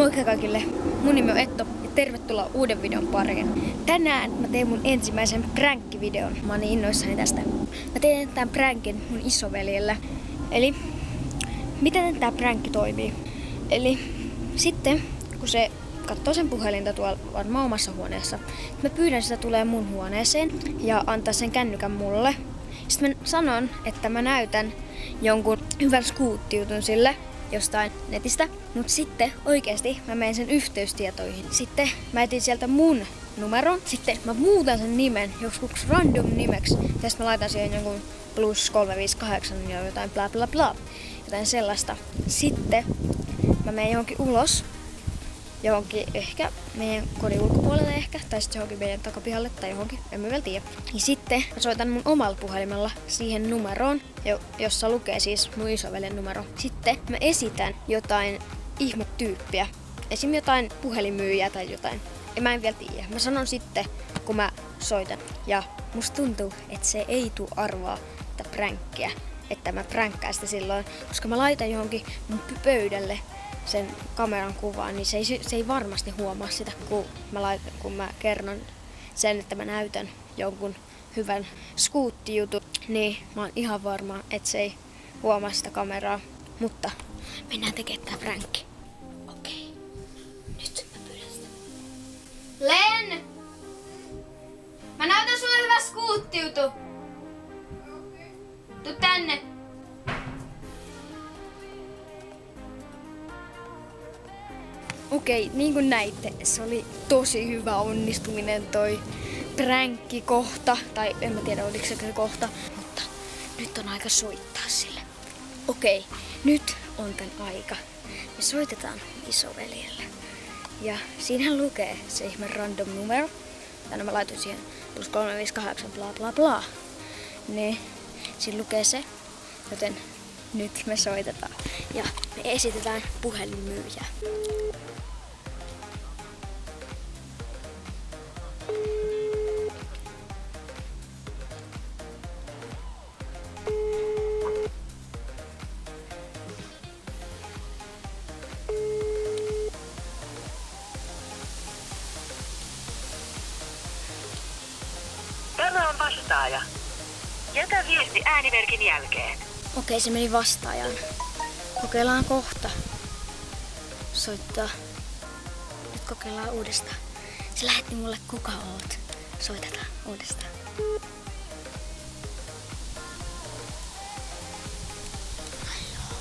Moikka kaikille! Mun nimi on Etto ja tervetuloa uuden videon pariin. Tänään mä teen mun ensimmäisen prankkivideon. Mä oon niin innoissani tästä. Mä teen tämän prankin mun isoveljelle. Eli miten tää prankki toimii? Eli sitten kun se katsoo sen puhelinta tuolla varmaan omassa huoneessa, mä pyydän sitä tulee mun huoneeseen ja antaa sen kännykän mulle. Sitten mä sanon, että mä näytän jonkun hyvän skuuttijutun sille jostain netistä, mutta sitten oikeasti mä menen sen yhteystietoihin. Sitten mä etin sieltä mun numeron, sitten mä muutan sen nimen joskus random nimeksi ja sitten mä laitan siihen jonkun +358 ja jotain bla bla bla, jotain sellaista. Sitten mä menen johonkin ulos, johonkin ehkä meidän kodin ulkopuolelle ehkä, tai sitten johonkin meidän takapihalle tai johonkin, en mä vielä tiedä. Ja sitten mä soitan mun omalla puhelimella siihen numeroon, jossa lukee siis mun isoveljen numero. Sitten mä esitän jotain ihmetyyppiä, esim. Jotain puhelinmyyjää tai jotain. Ja mä en vielä tiedä. Mä sanon sitten, kun mä soitan. Ja musta tuntuu, että se ei tuu arvaa tätä prankkia, että mä prankkään sitä silloin, koska mä laitan johonkin mun pöydälle sen kameran kuvaan, niin se ei varmasti huomaa sitä, kun mä kerron sen, että mä näytän jonkun hyvän skuuttijutun, niin mä oon ihan varma, että se ei huomaa sitä kameraa. Mutta mennään tekemään tää prankki. Okei. Nyt mä pyydän sitä. Len! Mä näytän sulle hyvä skuuttijutu. Tuu tänne. Okei, niin kuin näitte, se oli tosi hyvä onnistuminen toi pränkki-kohta. Tai en mä tiedä, oliko se kohta, mutta nyt on aika soittaa sille. Okei, nyt on tän aika. Me soitetaan isoveljelle. Ja siinähän lukee se ihme random numero. Tänne mä laitoin siihen +358 bla bla bla. Niin, siinä lukee se, joten nyt me soitetaan. Ja me esitetään puhelinmyyjää. Tämä on vastaaja. Jätä viesti äänimerkin jälkeen. Okei, se meni vastaajaan. Kokeillaan kohta. Soittaa. Nyt kokeillaan uudestaan. Se lähetti mulle kuka oot. Soitetaan uudestaan.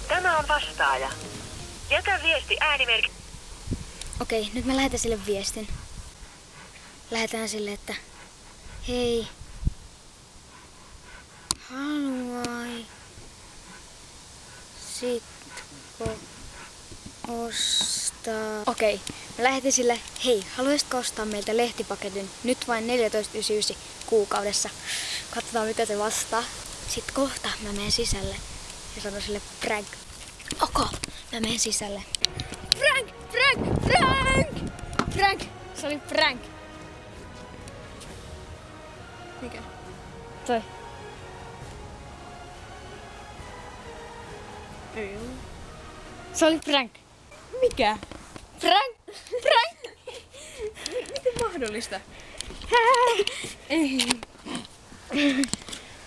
Tämä on vastaaja. Jätä viesti äänimerkin. Okei, nyt mä lähetän sille viestin. Lähetään sille, että hei. Haluaisitko ostaa... Okei, mä lähetin sille, hei, haluaisitko ostaa meiltä lehtipaketin? Nyt vain 14,99 kuukaudessa. Katsotaan mitä se vastaa. Sitten kohta mä menen sisälle ja sanon sille prank. Mä menen sisälle. Prank! Prank! Prank! Prank! Se oli prank. Mikä? Toi. Ei oo. Se oli prank. Mikä? Prank! Prank! Miten mahdollista? Ei.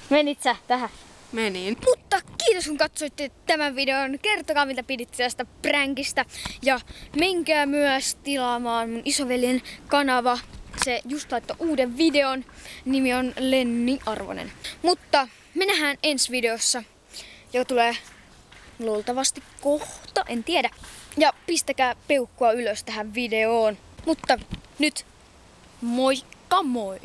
Menit sä tähän? Menin. Mutta kiitos kun katsoitte tämän videon. Kertokaa mitä piditte tästä prankista. Ja menkää myös tilaamaan mun isoveljen kanava. Se just laittoi uuden videon. Nimi on Lenni Arvonen. Mutta me nähdään ensi videossa, joka tulee luultavasti kohta, en tiedä. Ja pistäkää peukkua ylös tähän videoon. Mutta nyt moikka moi!